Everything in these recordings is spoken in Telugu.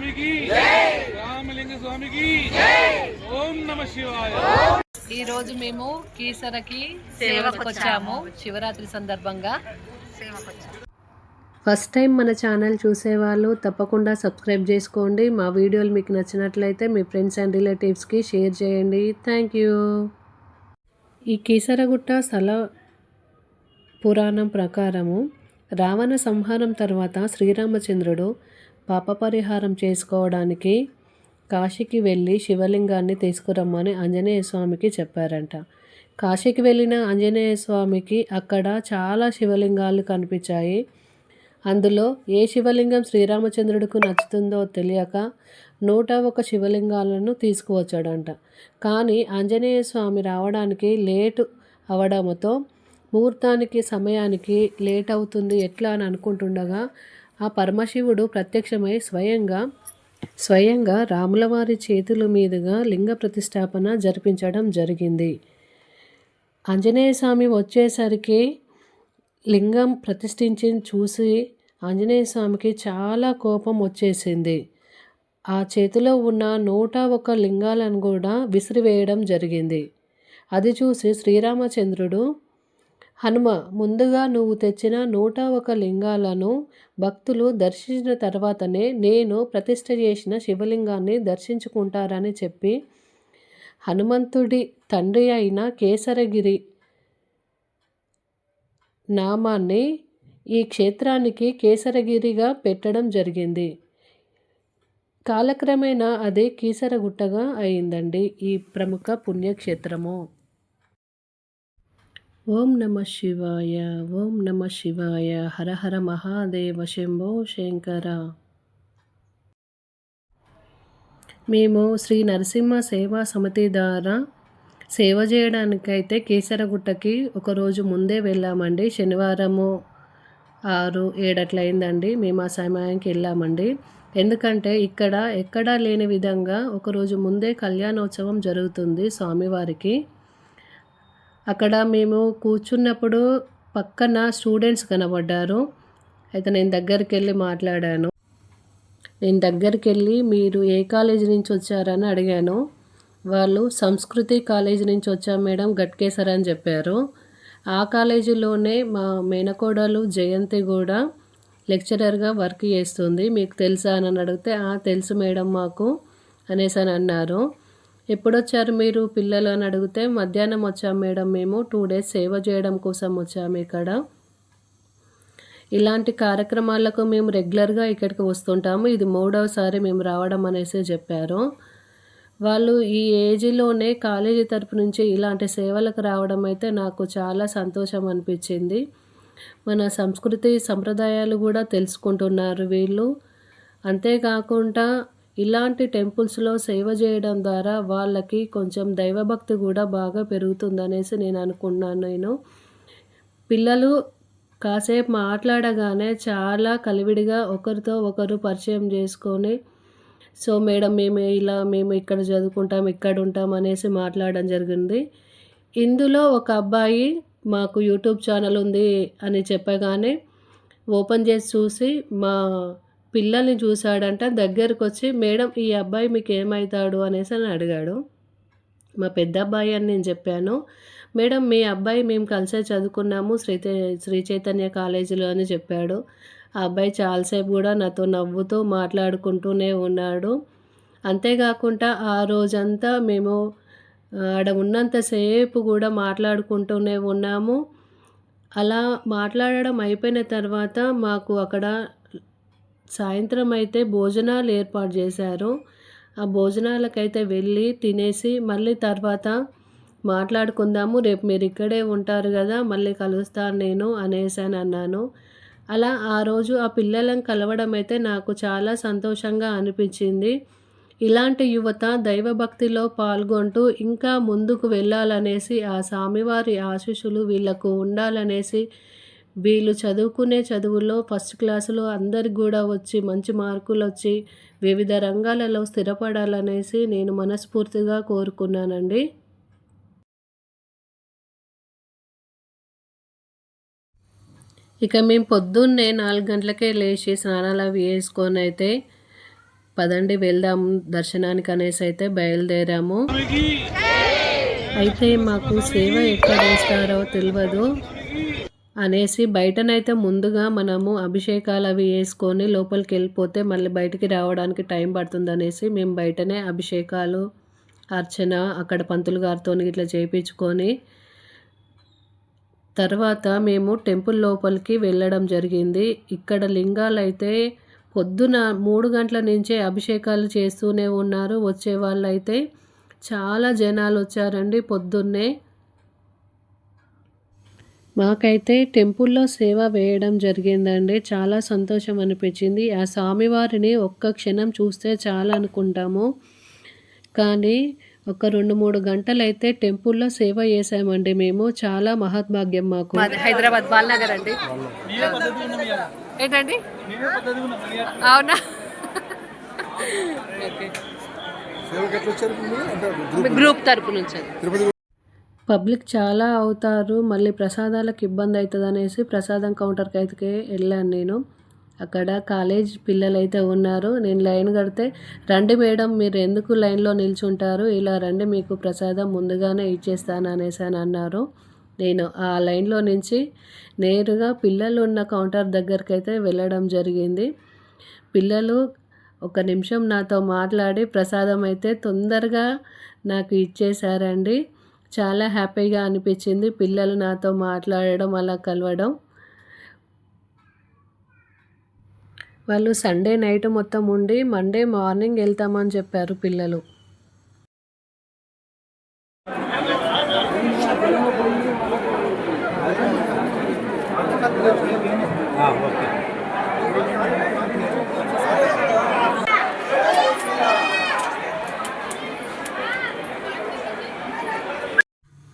స్వామికి రామలింగ స్వామికి ఓం నమ శివాయ. ఈరోజు మేము కీసరకి సేవకు వచ్చాము. శివరాత్రి సందర్భంగా ఫస్ట్ టైం మన ఛానల్ చూసేవాళ్ళు తప్పకుండా సబ్స్క్రైబ్ చేసుకోండి. మా వీడియోలు మీకు నచ్చినట్లయితే మీ ఫ్రెండ్స్ అండ్ రిలేటివ్స్కి షేర్ చేయండి. Thank you. ఈ కీసరగుట్ట స్థల పురాణం ప్రకారము రావణ సంహారం తర్వాత శ్రీరామచంద్రుడు పాప పరిహారం చేసుకోవడానికి కాశీకి వెళ్ళి శివలింగాన్ని తీసుకురమ్మని ఆంజనేయ స్వామికి చెప్పారంట. కాశీకి వెళ్ళిన ఆంజనేయ స్వామికి అక్కడ చాలా శివలింగాలు కనిపించాయి. అందులో ఏ శివలింగం శ్రీరామచంద్రుడికి నచ్చుతుందో తెలియక 101 శివలింగాలను తీసుకువచ్చాడంట. కానీ ఆంజనేయ స్వామి రావడానికి లేటు అవడంతో ముహూర్తానికి సమయానికి లేట్ అవుతుంది ఎట్లా అని అనుకుంటుండగా ఆ పరమశివుడు ప్రత్యక్షమై స్వయంగా రాములవారి చేతుల మీదుగా లింగ ప్రతిష్టాపన జరిపించడం జరిగింది. ఆంజనేయ స్వామి వచ్చేసరికి లింగం ప్రతిష్ఠించి చూసి ఆంజనేయ స్వామికి చాలా కోపం వచ్చేసింది. ఆ చేతిలో ఉన్న 101 లింగాలను కూడా విసిరివేయడం జరిగింది. అది చూసి శ్రీరామచంద్రుడు, హనుమ, ముందుగా నువ్వు తెచ్చిన 101 లింగాలను భక్తులు దర్శించిన తర్వాతనే నేను ప్రతిష్ఠ చేసిన శివలింగాన్ని దర్శించుకుంటారని చెప్పి హనుమంతుడి తండ్రి అయిన కేసరగిరి నామాన్ని ఈ క్షేత్రానికి కేసరగిరిగా పెట్టడం జరిగింది. కాలక్రమేణా అది కీసరగుట్టగా అయిందండి ఈ ప్రముఖ పుణ్యక్షేత్రము. ఓం నమ శివాయ. ఓం నమ శివాయ. హర హర మహాదేవ శంభో శంకర. మేము శ్రీ నరసింహ సేవా సమితి ద్వారా సేవ చేయడానికైతే కీసరగుట్టకి ఒకరోజు ముందే వెళ్ళామండి. శనివారము 6-7 అట్లా అయిందండి. మేము ఆ సమయానికి వెళ్ళామండి. ఎందుకంటే ఇక్కడ ఎక్కడా లేని విధంగా ఒకరోజు ముందే కళ్యాణోత్సవం జరుగుతుంది స్వామివారికి. అక్కడ మేము కూర్చున్నప్పుడు పక్కన స్టూడెంట్స్ కనబడ్డారు. అయితే నేను దగ్గరికి వెళ్ళి మాట్లాడాను. మీరు ఏ కాలేజీ నుంచి వచ్చారని అడిగాను. వాళ్ళు సంస్కృతి కాలేజీ నుంచి వచ్చాం మేడం, గట్కేసర్ అని చెప్పారు. ఆ కాలేజీలోనే మా మేనకోడలు జయంతి కూడా లెక్చరర్గా వర్క్ చేస్తుంది. మీకు తెలుసా అని అడిగితే తెలుసు మేడం మాకు అనేసి అని అన్నారు. ఎప్పుడొచ్చారు మీరు పిల్లలు అని అడిగితే మధ్యాహ్నం వచ్చాం మేడం, మేము 2 days సేవ చేయడం కోసం వచ్చాము ఇక్కడ. ఇలాంటి కార్యక్రమాలకు మేము రెగ్యులర్గా ఇక్కడికి వస్తుంటాము. ఇది 3వసారి మేము రావడం అనేసి చెప్పారు. వాళ్ళు ఈ ఏజ్లోనే కాలేజీ తరపు నుంచి ఇలాంటి సేవలకు రావడం అయితే నాకు చాలా సంతోషం అనిపించింది. మన సంస్కృతి సంప్రదాయాలు కూడా తెలుసుకుంటున్నారు వీళ్ళు. అంతేకాకుండా ఇలాంటి టెంపుల్స్లో సేవ చేయడం ద్వారా వాళ్ళకి కొంచెం దైవభక్తి కూడా బాగా పెరుగుతుందనేసి నేను అనుకున్నాను. పిల్లలు కాసేపు మాట్లాడగానే చాలా కలివిడిగా ఒకరితో ఒకరు పరిచయం చేసుకొని, సో మేడం మేము ఇక్కడ చదువుకుంటాం, ఇక్కడ ఉంటాం అనేసి మాట్లాడడం జరిగింది. ఇందులో ఒక అబ్బాయి మాకు యూట్యూబ్ ఛానల్ ఉంది అని చెప్పగానే ఓపెన్ చేసి చూసి మా పిల్లల్ని చూశాడంట. దగ్గరకు వచ్చి మేడం ఈ అబ్బాయి మీకు ఏమవుతాడు అనేసి అని అడిగాడు. మా పెద్ద అబ్బాయి అని నేను చెప్పాను. మేడం మీ అబ్బాయి మేము కలిసే చదువుకున్నాము శ్రీ చైతన్య కాలేజీలో అని చెప్పాడు. ఆ అబ్బాయి చాలాసేపు కూడా నాతో నవ్వుతూ మాట్లాడుకుంటూనే ఉన్నాడు. అంతేకాకుండా ఆ రోజంతా మేము ఆడ ఉన్నంతసేపు కూడా మాట్లాడుకుంటూనే ఉన్నాము. అలా మాట్లాడడం అయిపోయిన తర్వాత మాకు అక్కడ సాయంత్రం అయితే భోజనాలు ఏర్పాటు చేశారు. ఆ భోజనాలకైతే వెళ్ళి తినేసి మళ్ళీ తర్వాత మాట్లాడుకుందాము, రేపు మీరు ఇక్కడే ఉంటారు కదా, మళ్ళీ కలుస్తాను నేను అనేసి అని అన్నాను. అలా ఆ రోజు ఆ పిల్లలను కలవడం అయితే నాకు చాలా సంతోషంగా అనిపించింది. ఇలాంటి యువత దైవభక్తిలో పాల్గొంటూ ఇంకా ముందుకు వెళ్ళాలనేసి ఆ స్వామివారి ఆశీస్సులు వీళ్ళకు ఉండాలనేసి, వీళ్ళు చదువుకునే చదువుల్లో ఫస్ట్ క్లాసులో అందరికి కూడా వచ్చి మంచి మార్కులు వచ్చి వివిధ రంగాలలో స్థిరపడాలనేసి నేను మనస్ఫూర్తిగా కోరుకున్నానండి. ఇక మేము పొద్దున్నే 4 గంటలకే లేచి స్నానాలు అవి వేసుకొని అయితే పదండి వెళ్దాం దర్శనానికి అనేసి అయితే బయలుదేరాము. స్వామికి అయితే మాకు సేవ ఎక్కడ వేస్తారో తెలియదు అనేసి బయటనైతే ముందుగా మనము అభిషేకాలు అవి వేసుకొని లోపలికి వెళ్ళిపోతే మళ్ళీ బయటికి రావడానికి టైం పడుతుంది అనేసి మేము బయటనే అభిషేకాలు అర్చన అక్కడ పంతులు గారితో ఇట్లా చేయించుకొని తర్వాత మేము టెంపుల్ లోపలికి వెళ్ళడం జరిగింది. ఇక్కడ లింగాలు అయితే పొద్దున 3 గంటల నుంచే అభిషేకాలు చేస్తూనే ఉన్నారు. వచ్చే వాళ్ళు అయితే చాలా జనాలు వచ్చారండి పొద్దున్నే. మాకైతే టెంపుల్లో సేవ వేయడం జరిగిందండి. చాలా సంతోషం అనిపించింది. ఆ స్వామివారిని ఒక్క క్షణం చూస్తే చాలా అనుకుంటాము, కానీ ఒక 2-3 గంటలు అయితే టెంపుల్లో సేవ చేసామండి మేము. చాలా మహద్భాగ్యం మాకు. హైదరాబాద్ బాలనగర్ అండి. ఏంటండి? అవునా? గ్రూప్ తరపు నుంచి. పబ్లిక్ చాలా అవుతారు, మళ్ళీ ప్రసాదాలకు ఇబ్బంది అవుతుంది అనేసి ప్రసాదం కౌంటర్కి అయితే వెళ్ళాను నేను. అక్కడ కాలేజ్ పిల్లలు అయితే ఉన్నారు. నేను లైన్ కడితే, రండి మేడం మీరు ఎందుకు లైన్లో నిల్చుంటారు, ఇలా రండి మీకు ప్రసాదం ముందుగానే ఇచ్చేస్తాను అనేసి అని అన్నారు. నేను ఆ లైన్లో నుంచి నేరుగా పిల్లలు ఉన్న కౌంటర్ దగ్గరికి అయితే వెళ్ళడం జరిగింది. పిల్లలు 1 నిమిషం నాతో మాట్లాడి ప్రసాదం అయితే తొందరగా నాకు ఇచ్చేశారండి. చాలా హ్యాపీగా అనిపించింది పిల్లలు నాతో మాట్లాడడం, అలా కలవడం. వాళ్ళు సండే నైట్ మొత్తం ఉండి మండే మార్నింగ్ వెళ్తామని చెప్పారు పిల్లలు.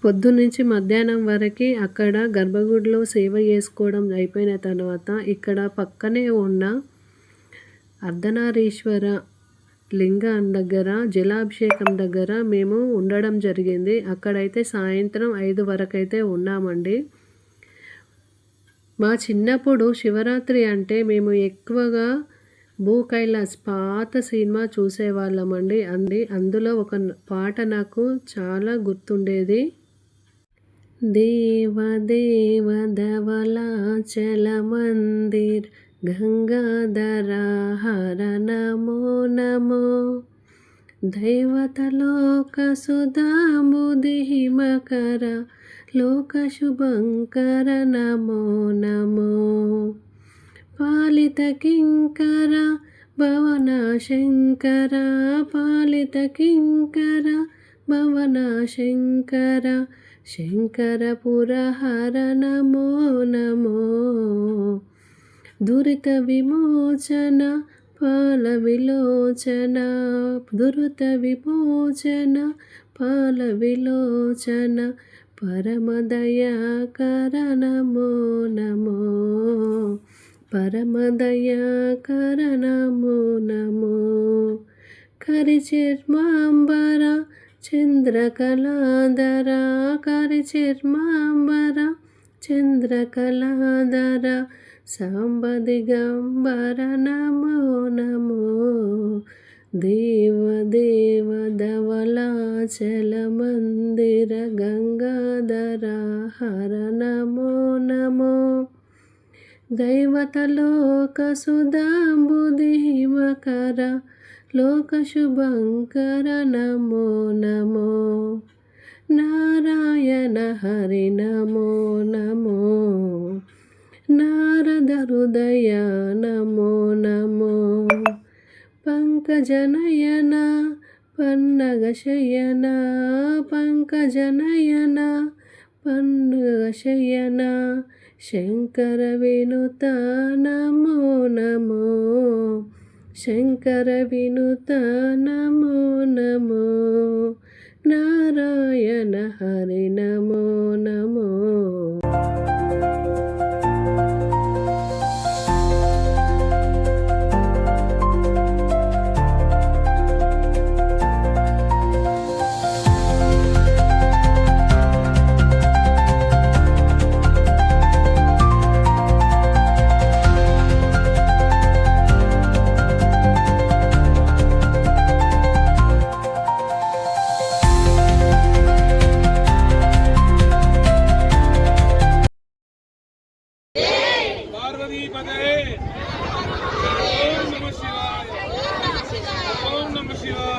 పొద్దున్నుంచి మధ్యాహ్నం వరకు అక్కడ గర్భగుడిలో సేవ చేసుకోవడం అయిపోయిన తర్వాత ఇక్కడ పక్కనే ఉన్న అర్ధనారీశ్వర లింగం దగ్గర జలాభిషేకం దగ్గర మేము ఉండడం జరిగింది. అక్కడైతే సాయంత్రం 5 వరకు అయితే ఉన్నామండి. మా చిన్నప్పుడు శివరాత్రి అంటే మేము ఎక్కువగా భూ కైలాస్ పాత సినిమా చూసేవాళ్ళమండి. అందులో ఒక పాట నాకు చాలా గుర్తుండేది. దేవ దేవ ధవళాచల మందిర్ గంగాధర హర నమో నమో, దైవతలోక సుధాంబుధి హిమకర లోక శుభంకర నమో నమో, పాలిత కింకర భవన శంకర పాలిత కింకర భవన శంకర శంకరపుర హర నమో నమో, దురిత విమోచన పాల విలోచన దురిత విమోచన పాల విలోచన పరమదయాకర నమో నమో, పరమదయాకర నమో నమో, కరిచర్మాంబర చంద్రకళాధర కరిచర్మాంబర చంద్రకళాధర సాంబ దిగంబర నమో నమో, దేవ దేవ ధవళాచల మందిర గంగాధర హర నమో నమో, దైవతలోక సుధాంబుధి హిమకర లోక శుభంకర నమో నమో, నారాయణ హరి నమో నమో, నారద హృదయ నమో నమో, పంకజనయన పన్నగ శయన పంకజనయన పన్నగ శయన శంకర వినుత నమో నమో, శంకర వినుత నమో నమో, నారాయణ హరి నమో నమో. పదే. ఓం నమ శివాయ. ఓం నమ శివాయ.